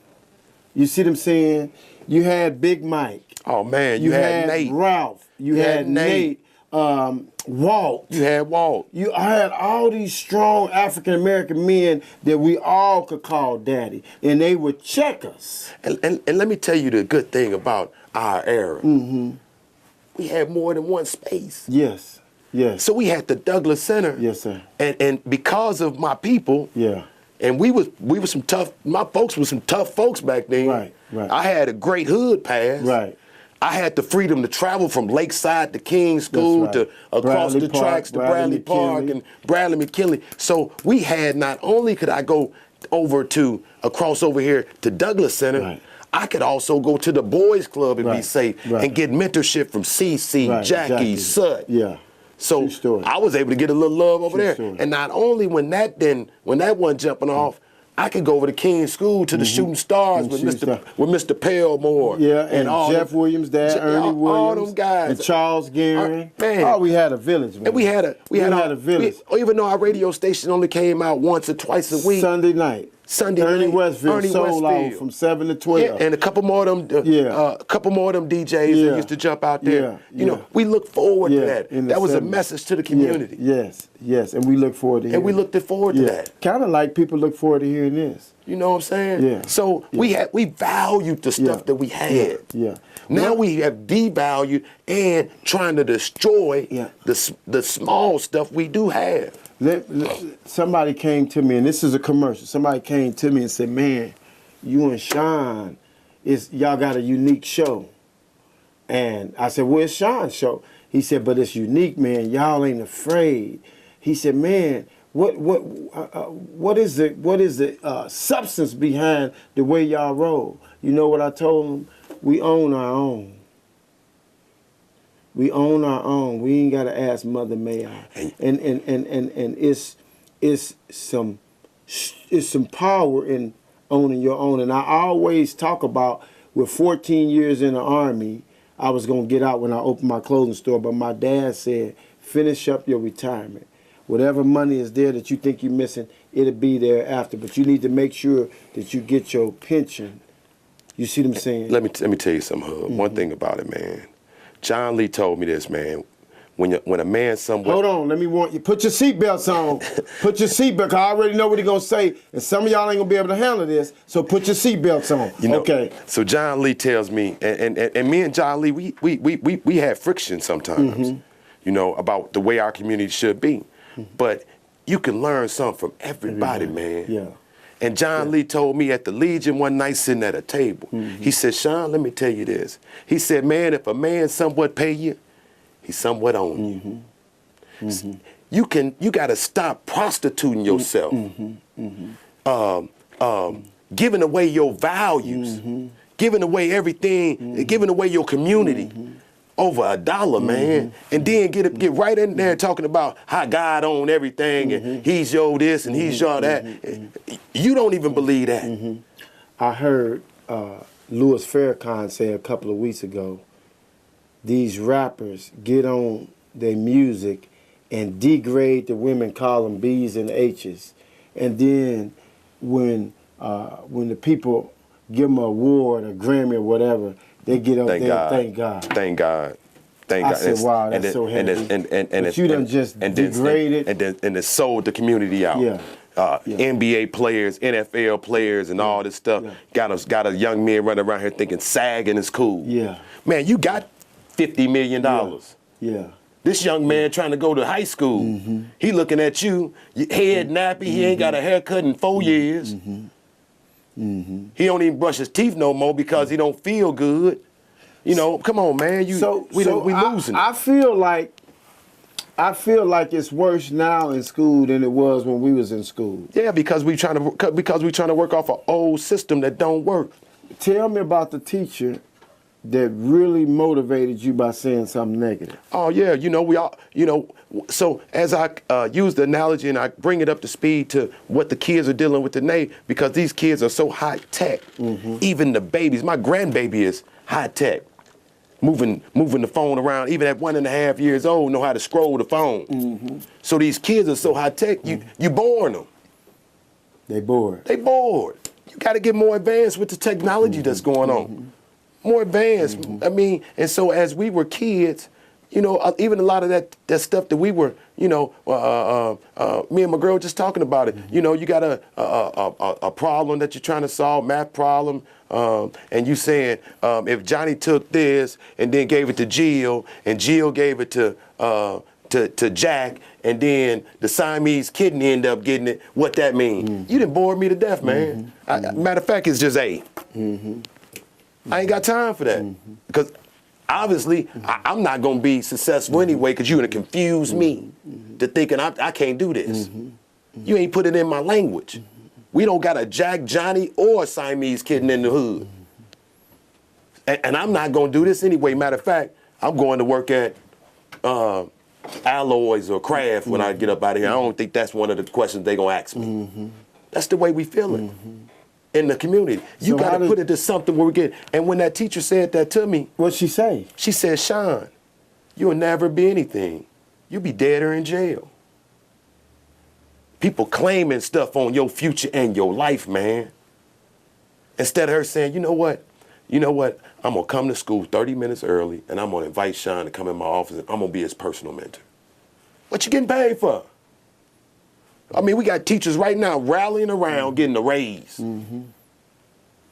S2: You see what I'm saying? You had Big Mike.
S1: Oh man, you had Nate.
S2: Ralph. You had Nate. Walt.
S1: You had Walt.
S2: I had all these strong African American men that we all could call daddy, and they would check us.
S1: And let me tell you the good thing about our era. We had more than one space.
S2: Yes, yes.
S1: So we had the Douglas Center.
S2: Yes, sir.
S1: And because of my people,
S2: Yeah.
S1: and we was some tough, my folks was some tough folks back then.
S2: Right, right.
S1: I had a great hood pass.
S2: Right.
S1: I had the freedom to travel from Lakeside to King's School
S2: right.
S1: to across
S2: Bradley
S1: the
S2: Park,
S1: tracks to
S2: Bradley
S1: Bradley Park
S2: McKinley.
S1: and Bradley McKinley. So we had, not only could I go across over here to Douglas Center,
S2: Right.
S1: I could also go to the boys club and be
S2: Right,
S1: safe
S2: right.
S1: and get mentorship from CC,
S2: Right,
S1: Jackie, Sut.
S2: Yeah.
S1: So
S2: True story.
S1: I was able to get a little love over
S2: True
S1: there.
S2: story.
S1: And not only when that wasn't jumping off, I could go over to King's School to the Shooting Stars with Mr. Pelmore.
S2: Yeah, and
S1: all
S2: Jeff
S1: them-
S2: Williams, Dad, Ernie Williams,
S1: all them guys,
S2: and Charles Gary.
S1: Man.
S2: Oh, we had a village, man.
S1: And we had a
S2: village.
S1: Even though our radio station only came out once or twice a week.
S2: Sunday night. Ernie
S1: night,
S2: Westfield
S1: Ernie
S2: sold out
S1: Westfield.
S2: from 7 to 12.
S1: Yeah, and a couple more of them, DJs
S2: Yeah.
S1: that used to jump out there.
S2: Yeah,
S1: You know,
S2: yeah.
S1: we look forward to
S2: Yeah,
S1: that.
S2: in the
S1: That was a
S2: 70s.
S1: message to the community.
S2: Yes, yes, and we look forward to hearing
S1: And we looked forward to that.
S2: Kind of like people look forward to hearing this.
S1: You know what I'm saying?
S2: Yeah.
S1: So we valued the stuff that we had.
S2: Yeah.
S1: Now we have devalued and trying to destroy
S2: Yeah.
S1: the small stuff we do have.
S2: Somebody came to me, and this is a commercial. Somebody came to me and said, "Man, you and Sean, y'all got a unique show." And I said, "Well, it's Sean's show." He said, "But it's unique, man. Y'all ain't afraid." He said, "Man, what is the substance behind the way y'all roll?" You know what I told him? We own our own. We own our own. We ain't gotta ask Mother May I. And it's some power in owning your own. And I always talk about, with 14 years in the Army, I was gonna get out when I opened my clothing store, but my dad said, finish up your retirement. Whatever money is there that you think you're missing, it'll be there after. But you need to make sure that you get your pension. You see what I'm saying?
S1: Let me tell you something, Hub. One thing about it, man. John Lee told me this, man. When a man somewhat...
S2: Hold on, let me warn you. Put your seatbelts on. Put your seatbelt, because I already know what he's going to say, and some of y'all ain't going to be able to handle this, so put your seatbelts on.
S1: You know,
S2: okay.
S1: So John Lee tells me, and me and John Lee, we have friction sometimes, you know, about the way our community should be. But you can learn something from everybody, man.
S2: Yeah.
S1: And John Lee told me at the Legion one night sitting at a table, he said, Sean, let me tell you this. He said, man, if a man somewhat pay you, he somewhat own you. You got to stop prostituting yourself, giving away your values, giving away everything, giving away your community over $1, man, and then get right in there talking about how God own everything and He's your this and He's your that. You don't even believe that.
S2: I heard Louis Farrakhan say a couple of weeks ago, these rappers get on their music and degrade the women, call them B's and H's. And then when the people give them an award, a Grammy or whatever, they get up there and thank God.
S1: Thank God. Thank
S2: I
S1: God.
S2: said, wow, that's so heavy. But you done just degraded.
S1: And it sold the community out.
S2: Yeah.
S1: NBA players, NFL players, and all this stuff.
S2: Yeah.
S1: Got a young man running around here thinking sagging is cool.
S2: Yeah.
S1: Man, you got $50 million.
S2: Yeah.
S1: This young man trying to go to high school, he looking at you, your head nappy, he ain't got a haircut in 4 years. He don't even brush his teeth no more because he don't feel good. You know, come on, man. We losing.
S2: I feel like it's worse now in school than it was when we was in school.
S1: Yeah, because we trying to work off an old system that don't work.
S2: Tell me about the teacher that really motivated you by saying something negative.
S1: Oh yeah, so as I use the analogy and I bring it up to speed to what the kids are dealing with today, because these kids are so high tech. Even the babies, my grandbaby is high tech. Moving the phone around, even at 1.5 years old, know how to scroll the phone. So these kids are so high tech, you born them.
S2: They bored.
S1: They bored. You got to get more advanced with the technology that's going on. More advanced. I mean, and so as we were kids, you know, even a lot of that stuff that we were, you know, me and my girl just talking about it. You know, you got a problem that you're trying to solve, math problem, and you saying if Johnny took this and then gave it to Jill, and Jill gave it to Jack, and then the Siamese kidney end up getting it, what that mean? You done bored me to death, man. Matter of fact, it's just A. I ain't got time for that. Because obviously, I'm not going to be successful anyway because you're going to confuse me to thinking I can't do this. You ain't put it in my language. We don't got a Jack, Johnny, or Siamese kidney in the hood. And I'm not going to do this anyway. Matter of fact, I'm going to work at Alloys or Craft when I get up out of here. I don't think that's one of the questions they going to ask me. That's the way we feeling in the community. You got to put it to something where we get. And when that teacher said that to me.
S2: What'd she say?
S1: She said, Sean, you'll never be anything. You'll be dead or in jail. People claiming stuff on your future and your life, man. Instead of her saying, you know what, I'm going to come to school 30 minutes early, and I'm going to invite Sean to come in my office, and I'm going to be his personal mentor. What you getting paid for? I mean, we got teachers right now rallying around getting a raise.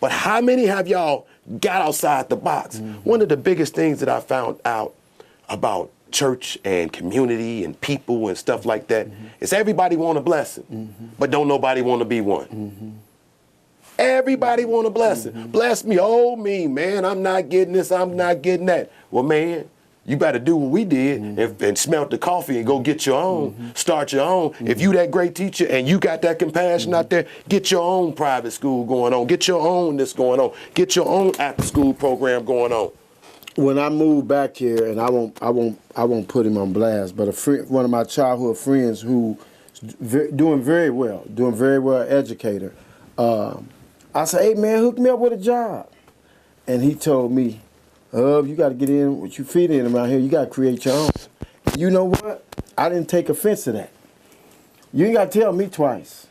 S1: But how many have y'all got outside the box? One of the biggest things that I found out about church and community and people and stuff like that is everybody want a blessing, but don't nobody want to be one. Everybody want a blessing. Bless me, oh me, man, I'm not getting this, I'm not getting that. Well, man, you better do what we did and smelt the coffee and go get your own, start your own. If you that great teacher and you got that compassion out there, get your own private school going on, get your own this going on, get your own after school program going on.
S2: When I moved back here, and I won't put him on blast, but one of my childhood friends who doing very well, educator. I said, hey man, hook me up with a job, and he told me, you got to get in with your feet in around here. You got to create your own. You know what? I didn't take offense to that. You ain't got to tell me twice.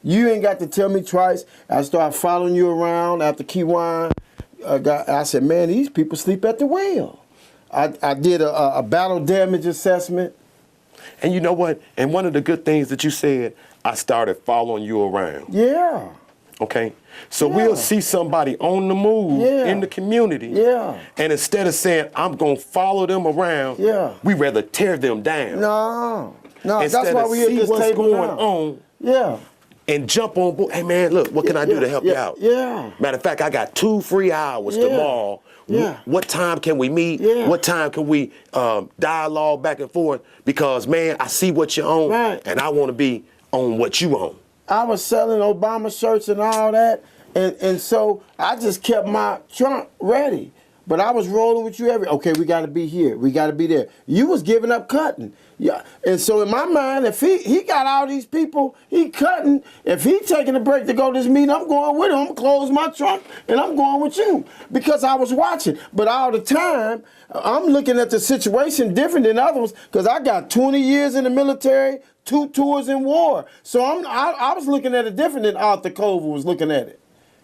S2: You ain't got to tell me twice. I started following you around after Kiwan. I said, man, these people sleep at the well. I did a battle damage assessment.
S1: And you know what? And one of the good things that you said, I started following you around.
S2: Yeah.
S1: Okay? So we'll see somebody on the move in the community.
S2: Yeah.
S1: And instead of saying, I'm going to follow them around, we rather tear them down.
S2: No,
S1: instead
S2: that's why we
S1: see
S2: at this
S1: what's
S2: table
S1: going
S2: now.
S1: on.
S2: Yeah.
S1: And jump on board. Hey, man, look, what can I do to help you out?
S2: Yeah.
S1: Matter of fact, I got 2 free hours tomorrow.
S2: Yeah.
S1: What time can we meet?
S2: Yeah.
S1: What time can we dialogue back and forth? Because, man, I see what you own, and I want to be on what you own.
S2: I was selling Obama shirts and all that, and so I just kept my trunk ready. But I was rolling with you okay, we got to be here. We got to be there. You was giving up cutting. Yeah. And so in my mind, if he got all these people, he cutting. If he taking a break to go to this meeting, I'm going with him. I'm going to close my trunk, and I'm going with you. Because I was watching. But all the time, I'm looking at the situation different than others because I got 20 years in the military, 2 tours in war. So I was looking at it different than Arthur Culver was looking at it.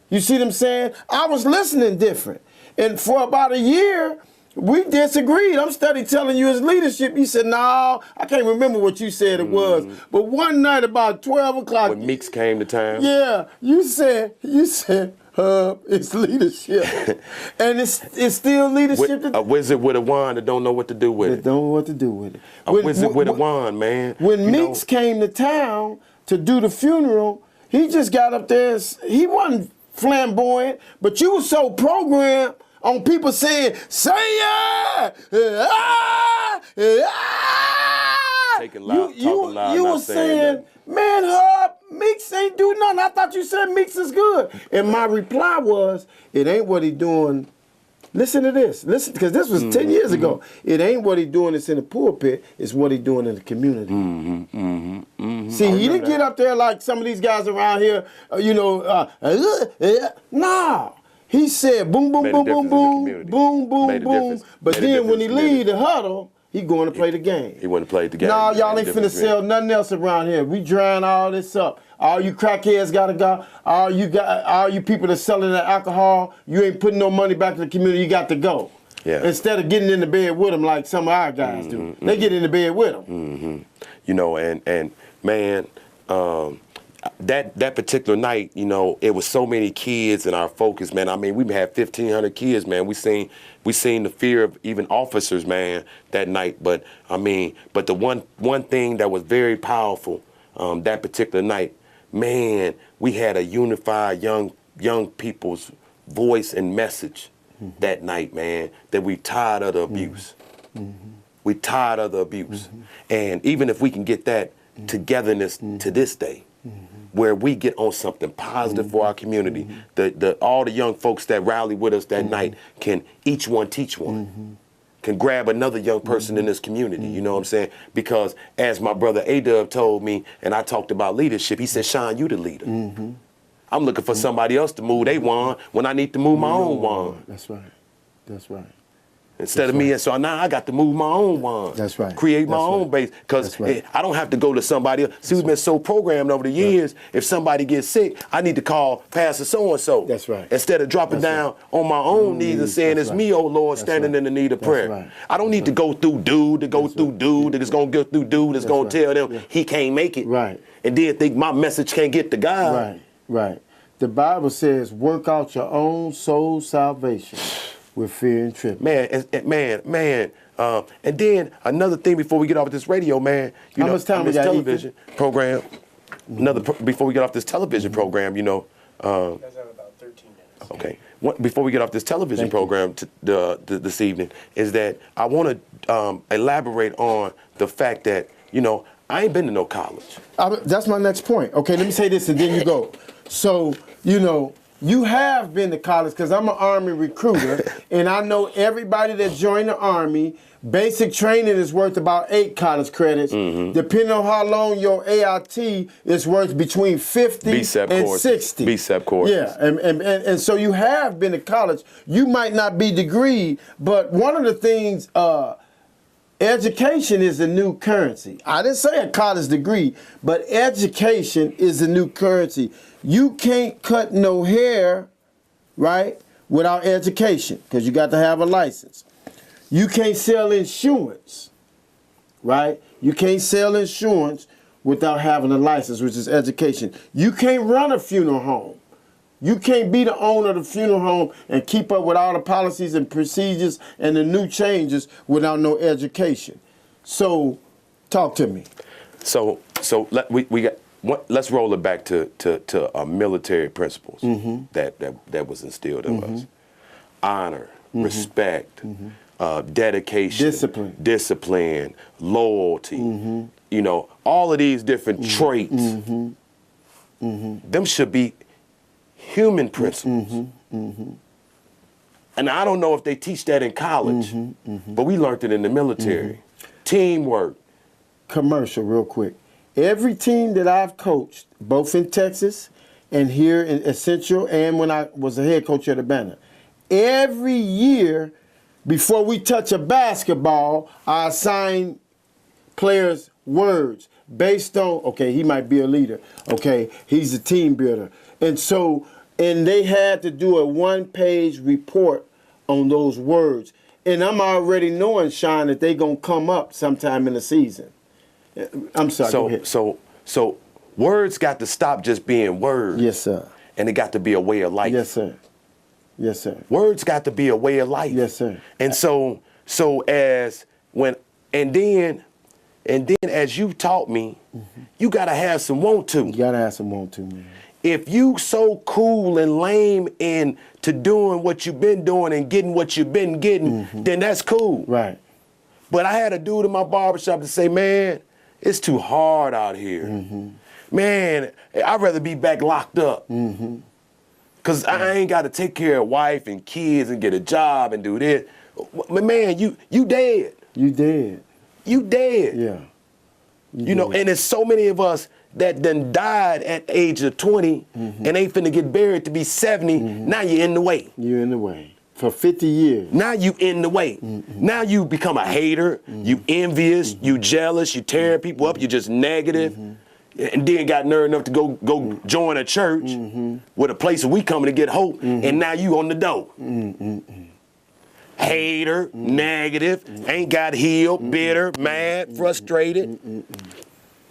S2: You see what I'm saying? I was listening different. And for about a year, we disagreed. I'm steady telling you his leadership. You said, no, I can't remember what you said it was. But one night about 12 o'clock.
S1: When Meeks came to town.
S2: Yeah, you said, it's leadership. And it's still leadership.
S1: A wizard with a wand that don't know what to do with it.
S2: Don't know what to do with it.
S1: A wizard with a wand, man.
S2: When Meeks came to town to do the funeral, he just got up there. He wasn't flamboyant, but you were so programmed on people saying, say yeah!
S1: Taking loud, talking loud,
S2: you
S1: not
S2: were
S1: saying
S2: man, Hub, Meeks ain't do nothing. I thought you said Meeks is good. And my reply was, it ain't what he doing. Listen to this. Listen, because this was 10 years ago. It ain't what he doing that's in the pulpit. It's what he doing in the community. See, he didn't get up there like some of these guys around here, nah. He said boom, boom, boom, boom, boom, boom, boom, boom. But then when he leave the huddle, he going to play the game.
S1: He want to play the game.
S2: No, y'all ain't finna sell nothing else around here. We drying all this up. All you crackheads gotta go. All you people that's selling the alcohol, you ain't putting no money back in the community. You got to go.
S1: Yeah.
S2: Instead of getting in the bed with them like some of our guys do. They get in the bed with them.
S1: You know, and man, that particular night, you know, it was so many kids in our focus, man. I mean, we had 1,500 kids, man. We seen the fear of even officers, man, that night. But I mean, but the one thing that was very powerful that particular night, man, we had a unified young people's voice and message that night, man, that we tired of the abuse. We tired of the abuse. And even if we can get that togetherness to this day, where we get on something positive for our community, all the young folks that rallied with us that night can each one teach one. Can grab another young person in this community, you know what I'm saying? Because as my brother A-Dub told me, and I talked about leadership, he said, Sean, you the leader. I'm looking for somebody else to move they wand when I need to move my own wand.
S2: That's right. That's right.
S1: Instead of me, and so now I got to move my own wand.
S2: That's right.
S1: Create my own base, because I don't have to go to somebody else. See, we've been so programmed over the years, if somebody gets sick, I need to call Pastor so-and-so.
S2: That's right.
S1: Instead of dropping down on my own knees and saying, it's me, oh Lord, standing in the need of prayer.
S2: Right.
S1: I don't need to go through dude, that is going to go through dude, that's going to tell them he can't make it.
S2: Right.
S1: And then think my message can't get to God.
S2: Right, right. The Bible says, work out your own soul salvation with fear and trembling.
S1: Man. And then another thing before we get off this radio, man.
S2: How much time we got,
S1: television program. Before we get off this television program, you know.
S3: You guys have about 13 minutes.
S1: Okay. Before we get off this television program this evening, is that I want to elaborate on the fact that, you know, I ain't been to no college.
S2: That's my next point. Okay, let me say this and then you go. So, you know, you have been to college because I'm an Army recruiter and I know everybody that joined the Army, basic training is worth about 8 college credits. Depending on how long your AIT is worth between 50 and
S1: courses.
S2: 60.
S1: BSEP courses.
S2: Yeah, and so you have been to college. You might not be degreed, but one of the things, education is the new currency. I didn't say a college degree, but education is the new currency. You can't cut no hair, right, without education, because you got to have a license. You can't sell insurance, right? You can't sell insurance without having a license, which is education. You can't run a funeral home. You can't be the owner of the funeral home and keep up with all the policies and procedures and the new changes without no education. So, talk to me.
S1: So let's roll it back to military principles that was instilled in us. Honor, respect, dedication, discipline, loyalty. You know, all of these different traits. Them should be human principles. And I don't know if they teach that in college, but we learned it in the military. Teamwork.
S2: Commercial, real quick. Every team that I've coached, both in Texas and here in Essential and when I was a head coach at Urbana, every year before we touch a basketball, I assign players words based on, okay, he might be a leader. Okay, he's a team builder. And so, and they had to do a 1-page report on those words. And I'm already knowing, Sean, that they going to come up sometime in the season. I'm sorry, go ahead.
S1: So words got to stop just being words.
S2: Yes, sir.
S1: And it got to be a way of life.
S2: Yes, sir. Yes, sir.
S1: Words got to be a way of life.
S2: Yes, sir.
S1: And then as you taught me, you got to have some want to.
S2: You got to have some want to, man.
S1: If you so cool and lame into doing what you've been doing and getting what you've been getting, then that's cool.
S2: Right.
S1: But I had a dude in my barbershop to say, man, it's too hard out here. Man, I'd rather be back locked up. Because I ain't got to take care of wife and kids and get a job and do this. Man, you dead.
S2: You dead.
S1: You dead.
S2: Yeah.
S1: You know, and there's so many of us that done died at the age of 20 and ain't finna get buried to be 70. Now you're in the way.
S2: You're in the way. For 50 years.
S1: Now you in the way. Now you become a hater, you envious, you jealous, you tearing people up, you just negative. And then got nerve enough to go join a church with a place where we coming to get hope, and now you on the door. hater, negative, ain't got healed, bitter, mad, frustrated,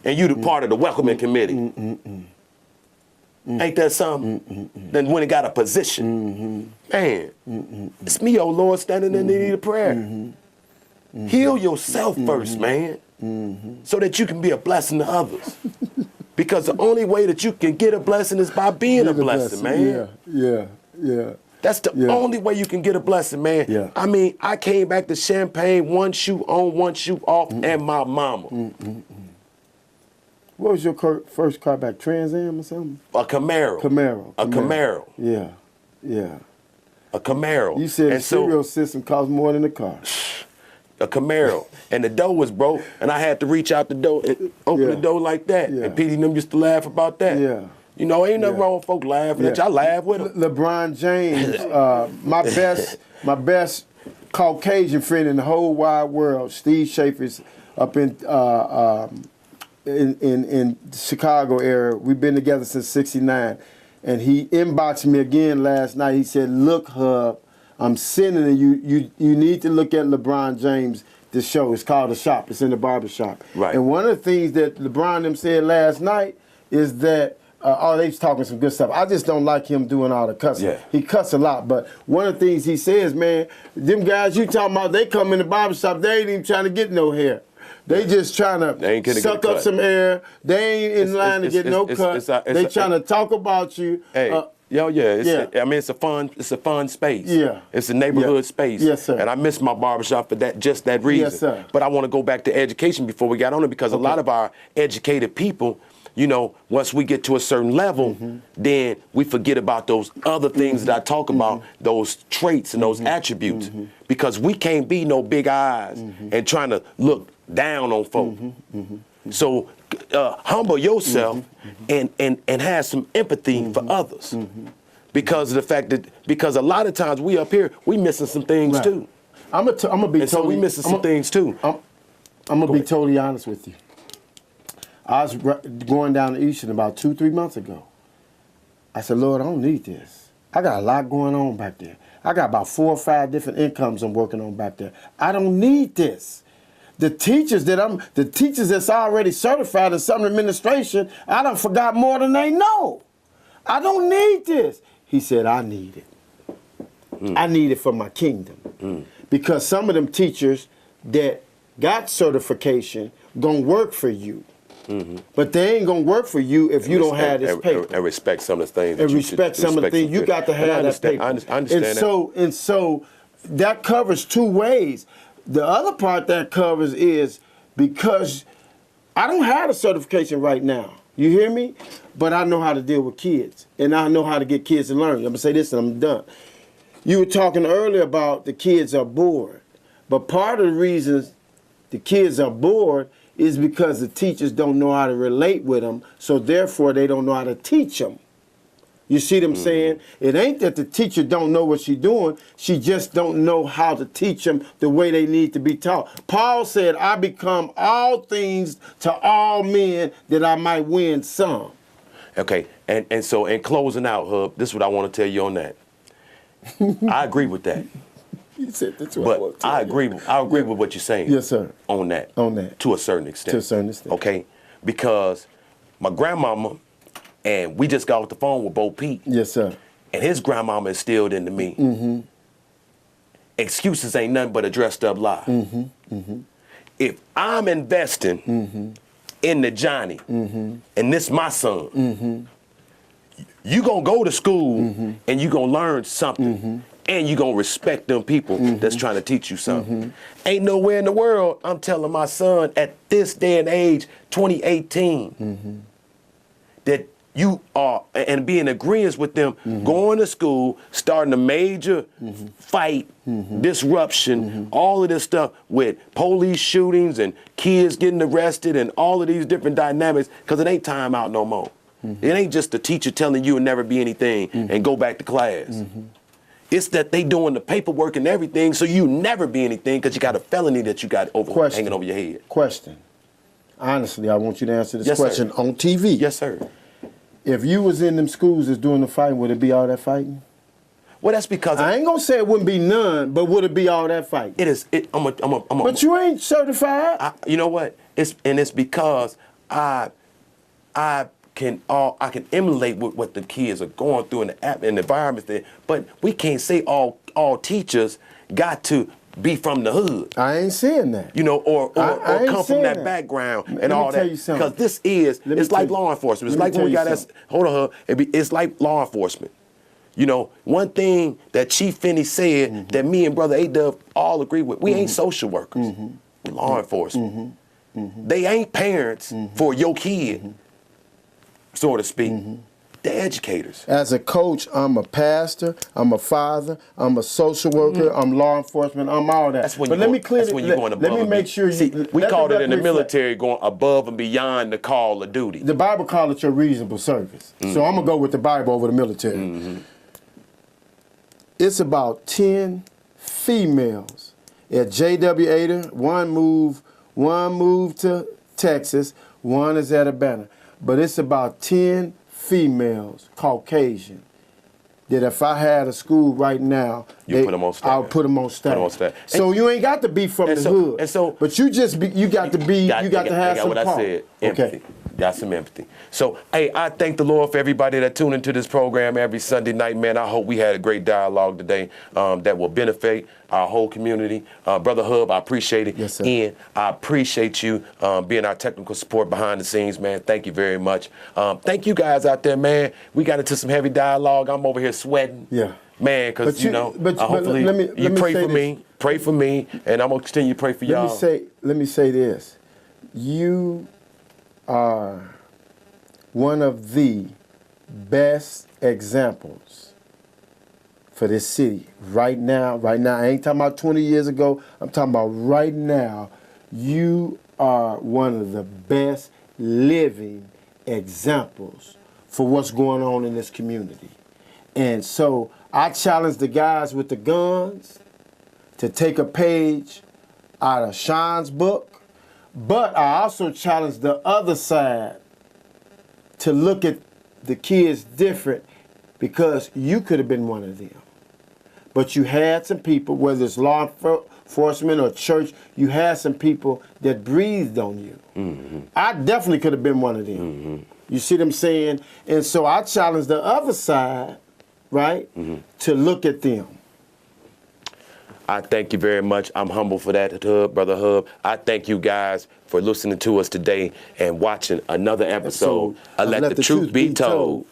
S1: and you the part of the welcoming committee. Ain't that something? Then when it got a position, man, it's me, oh Lord, standing in the need of prayer. Heal yourself first, man, so that you can be a blessing to others. Because the only way that you can get a blessing is by being a blessing, man.
S2: Yeah.
S1: That's the only way you can get a blessing, man.
S2: Yeah.
S1: I mean, I came back to Champaign, one shoe on, one shoe off, and my mama.
S2: What was your first car back? Trans Am or something?
S1: A Camaro. A Camaro.
S2: Yeah.
S1: A Camaro.
S2: You said
S1: and
S2: the stereo system cost more than the car.
S1: A Camaro. And the door was broke, and I had to reach out the door and open the door like that.
S2: Yeah.
S1: And Petey and them used to laugh about that.
S2: Yeah.
S1: You know, ain't nothing wrong with folk laughing at you. I laugh with them.
S2: LeBron James, my best Caucasian friend in the whole wide world, Steve Schaefer's up in Chicago area. We've been together since '69, and he inboxed me again last night. He said, "Look, Hub, I'm sending you. You need to look at LeBron James. This show. It's called The Shop. It's in the barber shop."
S1: Right.
S2: And one of the things that LeBron them said last night is that. They was talking some good stuff. I just don't like him doing all the cussing.
S1: Yeah.
S2: He cuss a lot, but one of the things he says, man, them guys you talking about, they come in the barbershop, they ain't even trying to get no hair. They just trying to suck up some air. They ain't in line to get no cut. They trying to talk about you.
S1: Hey, I mean, it's a fun space.
S2: Yeah.
S1: It's a neighborhood space.
S2: Yes, sir.
S1: And I miss my barbershop for just that reason.
S2: Yes, sir.
S1: But I want to go back to education before we got on it, because a lot of our educated people, you know, once we get to a certain level, then we forget about those other things that I talk about, those traits and those attributes, because we can't be no big eyes and trying to look down on folk. So humble yourself and have some empathy for others, because of the fact that, because a lot of times we up here, we missing some things too.
S2: I'm gonna be
S1: and so we missing some things too.
S2: I'm gonna be totally honest with you. I was going down to Eastern about 2-3 months ago. I said, Lord, I don't need this. I got a lot going on back there. I got about 4 or 5 different incomes I'm working on back there. I don't need this. The teachers that's already certified in some administration, I done forgot more than they know. I don't need this. He said, I need it. I need it for my kingdom. Because some of them teachers that got certification gonna work for you. But they ain't gonna work for you if you don't have this paper.
S1: And respect some of the things.
S2: And respect some of the things. You got to have that paper.
S1: I understand that.
S2: And so that covers 2 ways. The other part that covers is because I don't have a certification right now. You hear me? But I know how to deal with kids. And I know how to get kids to learn. I'm gonna say this and I'm done. You were talking earlier about the kids are bored. But part of the reasons the kids are bored is because the teachers don't know how to relate with them, so therefore they don't know how to teach them. You see what I'm saying? It ain't that the teacher don't know what she's doing, she just don't know how to teach them the way they need to be taught. Paul said, I become all things to all men that I might win some.
S1: Okay, and so in closing out, Hub, this is what I want to tell you on that. I agree with that.
S2: You said that's what I want to tell you.
S1: I agree with what you're saying.
S2: Yes, sir.
S1: On that. To a certain extent.
S2: To a certain extent.
S1: Okay? Because my grandmama, and we just got off the phone with Bo Pete.
S2: Yes, sir.
S1: And his grandmama instilled into me, excuses ain't nothing but a dressed up lie. If I'm investing in the Johnny, and this my son, you gonna go to school and you gonna learn something. And you gonna respect them people that's trying to teach you something. Ain't nowhere in the world I'm telling my son at this day and age, 2018, that you are, and be in agreement with them, going to school, starting a major fight, disruption, all of this stuff with police shootings and kids getting arrested and all of these different dynamics, because it ain't time out no more. It ain't just the teacher telling you and never be anything and go back to class. It's that they doing the paperwork and everything so you never be anything because you got a felony that you got hanging over your head.
S2: Question. Honestly, I want you to answer this
S1: Yes,
S2: question
S1: sir.
S2: on TV.
S1: Yes, sir.
S2: If you was in them schools that's doing the fighting, would it be all that fighting?
S1: Well, that's because
S2: I ain't gonna say it wouldn't be none, but would it be all that fight?
S1: it is.
S2: But you ain't certified.
S1: You know what? It's because I can emulate what the kids are going through in the environments there. But we can't say all teachers got to be from the hood.
S2: I ain't saying that.
S1: You know, or
S2: I ain't
S1: come from
S2: saying
S1: that
S2: that.
S1: background
S2: Let
S1: and
S2: me
S1: all
S2: tell
S1: that.
S2: you something.
S1: Because
S2: Let me
S1: it's
S2: tell
S1: like
S2: you-
S1: law enforcement. It's
S2: let me
S1: like when we
S2: tell
S1: got
S2: you
S1: that. Hold on, it's like law enforcement. You know, one thing that Chief Finney said that me and Brother A-Dub all agree with, we ain't social workers. We're law enforcement. They ain't parents for your kid, so to speak. They're educators.
S2: As a coach, I'm a pastor, I'm a father, I'm a social worker, I'm law enforcement, I'm all that.
S1: That's when
S2: but
S1: you
S2: let
S1: go,
S2: me clear
S1: that's
S2: it.
S1: when you're going above.
S2: Let me make sure you.
S1: See, we
S2: let
S1: called
S2: the
S1: it in the
S2: record reflect.
S1: military going above and beyond the call of duty.
S2: The Bible called it your reasonable service. So I'm gonna go with the Bible over the military. It's about 10 females at J.W. Ada. One moved to Texas. One is at Atlanta. But it's about 10 females, Caucasian, that if I had a school right now,
S1: You put 'em on staff.
S2: I'll put them on staff.
S1: 'em on staff.
S2: So you ain't got to be from
S1: and
S2: the
S1: so-
S2: hood.
S1: and so-
S2: but you got to have some
S1: what I
S2: part.
S1: said. Empathy. Got some empathy. So, hey, I thank the Lord for everybody that tuned into this program every Sunday night, man. I hope we had a great dialogue today that will benefit our whole community. Brother Hub, I appreciate it.
S2: Yes, sir.
S1: Ian, I appreciate you being our technical support behind the scenes, man. Thank you very much. Thank you guys out there, man. We got into some heavy dialogue. I'm over here sweating.
S2: Yeah.
S1: Man, because,
S2: but
S1: hopefully
S2: let me
S1: you pray
S2: say
S1: for
S2: this.
S1: me. Pray for me, and I'm going to continue to pray for y'all.
S2: Let me say this. You are one of the best examples for this city right now. Right now, I ain't talking about 20 years ago. I'm talking about right now. You are one of the best living examples for what's going on in this community. And so I challenge the guys with the guns to take a page out of Sean's book, but I also challenge the other side to look at the kids different, because you could have been one of them. But you had some people, whether it's law enforcement or church, you had some people that breathed on you. I definitely could have been one of them. You see what I'm saying? And so I challenge the other side, right, to look at them.
S1: I thank you very much. I'm humble for that, Brother Hub. I thank you guys for listening to us today and watching another episode of Let the Truth Be Told.